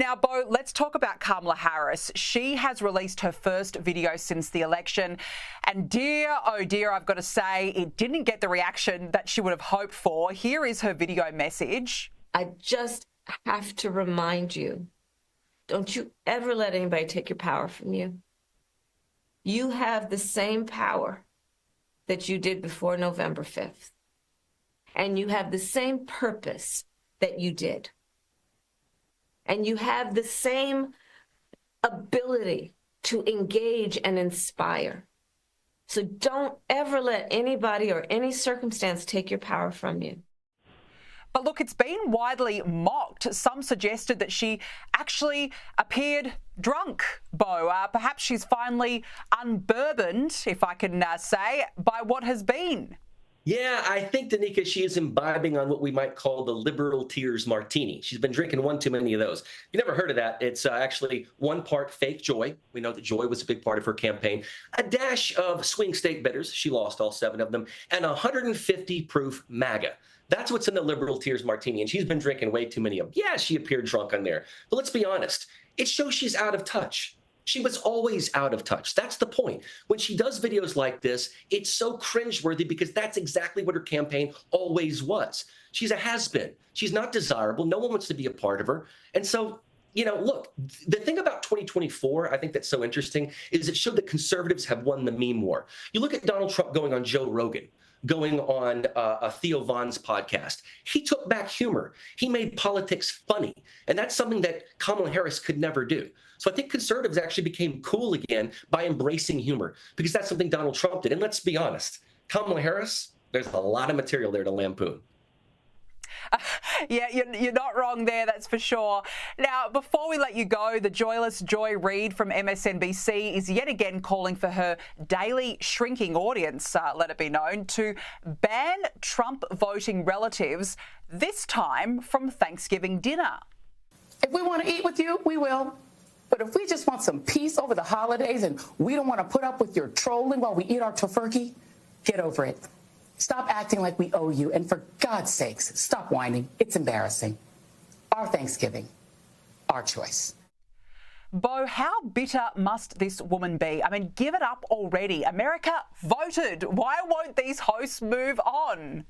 Now, Beau, let's talk about Kamala Harris. She has released her first video since the election. And dear, oh dear, I've got to say, it didn't get the reaction that she would have hoped for. Here is her video message. I just have to remind you, don't you ever let anybody take your power from you. You have the same power that you did before November 5th. And you have the same purpose that you did. And you have the same ability to engage and inspire. So don't ever let anybody or any circumstance take your power from you. But look, it's been widely mocked. Some suggested that she actually appeared drunk, Beau. Perhaps she's finally unbourboned, if I can say, by what has been. Yeah, I think, Danica, she is imbibing on what we might call the liberal tears martini. She's been drinking one too many of those. You never heard of that. It's actually one part fake joy. We know that joy was a big part of her campaign. A dash of swing state bitters. She lost all 7 of them. And 150 proof MAGA. That's what's in the liberal tears martini. And she's been drinking way too many of them. Yeah, she appeared drunk on there. But let's be honest. It shows she's out of touch. She was always out of touch. That's the point. When she does videos like this, it's so cringeworthy because that's exactly what her campaign always was. She's a has-been. She's not desirable. No one wants to be a part of her. And so, you know, look, the thing about 2024, I think that's so interesting, is it showed that conservatives have won the meme war. You look at Donald Trump going on Joe Rogan, going on Theo Von's podcast. He took back humor. He made politics funny. And that's something that Kamala Harris could never do. So I think conservatives actually became cool again by embracing humor, because that's something Donald Trump did. And let's be honest, Kamala Harris, there's a lot of material there to lampoon. Yeah, you're not wrong there, that's for sure. Now, before we let you go, the joyless Joy Reid from MSNBC is yet again calling for her daily shrinking audience, let it be known, to ban Trump voting relatives, this time from Thanksgiving dinner. If we want to eat with you, we will. But if we just want some peace over the holidays and we don't want to put up with your trolling while we eat our tofurkey, get over it. Stop acting like we owe you, and for God's sakes, stop whining. It's embarrassing. Our Thanksgiving, our choice. Beau, how bitter must this woman be? I mean, give it up already. America voted. Why won't these hosts move on?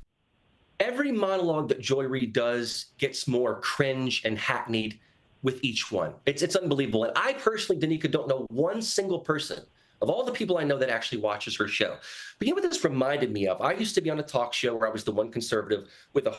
Every monologue that Joy Reid does gets more cringe and hackneyed with each one. It's unbelievable. And I personally, Danica, don't know one single person of all the people I know that actually watches her show. But you know what this reminded me of? I used to be on a talk show where I was the one conservative with a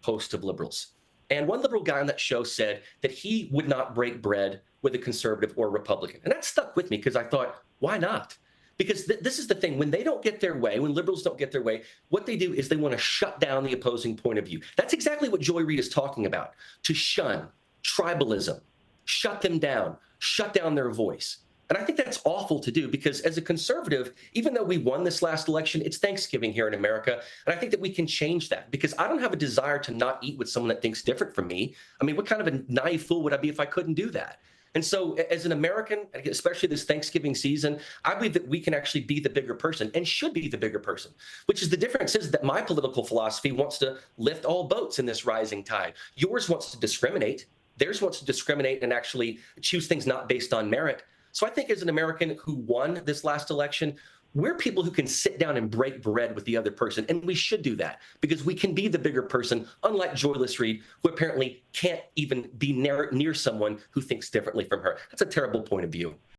host of liberals. And one liberal guy on that show said that he would not break bread with a conservative or a Republican. And that stuck with me because I thought, why not? Because this is the thing. When they don't get their way, when liberals don't get their way, what they do is they want to shut down the opposing point of view. That's exactly what Joy Reid is talking about, to shun tribalism, shut them down, shut down their voice. And I think that's awful to do because as a conservative, even though we won this last election, it's Thanksgiving here in America. And I think that we can change that because I don't have a desire to not eat with someone that thinks different from me. I mean, what kind of a naive fool would I be if I couldn't do that? And so as an American, especially this Thanksgiving season, I believe that we can actually be the bigger person and should be the bigger person, which is the difference is that my political philosophy wants to lift all boats in this rising tide. Yours wants to discriminate. Theirs wants to discriminate and actually choose things not based on merit. So I think as an American who won this last election, we're people who can sit down and break bread with the other person. And we should do that because we can be the bigger person, unlike Joyless Reid, who apparently can't even be near someone who thinks differently from her. That's a terrible point of view.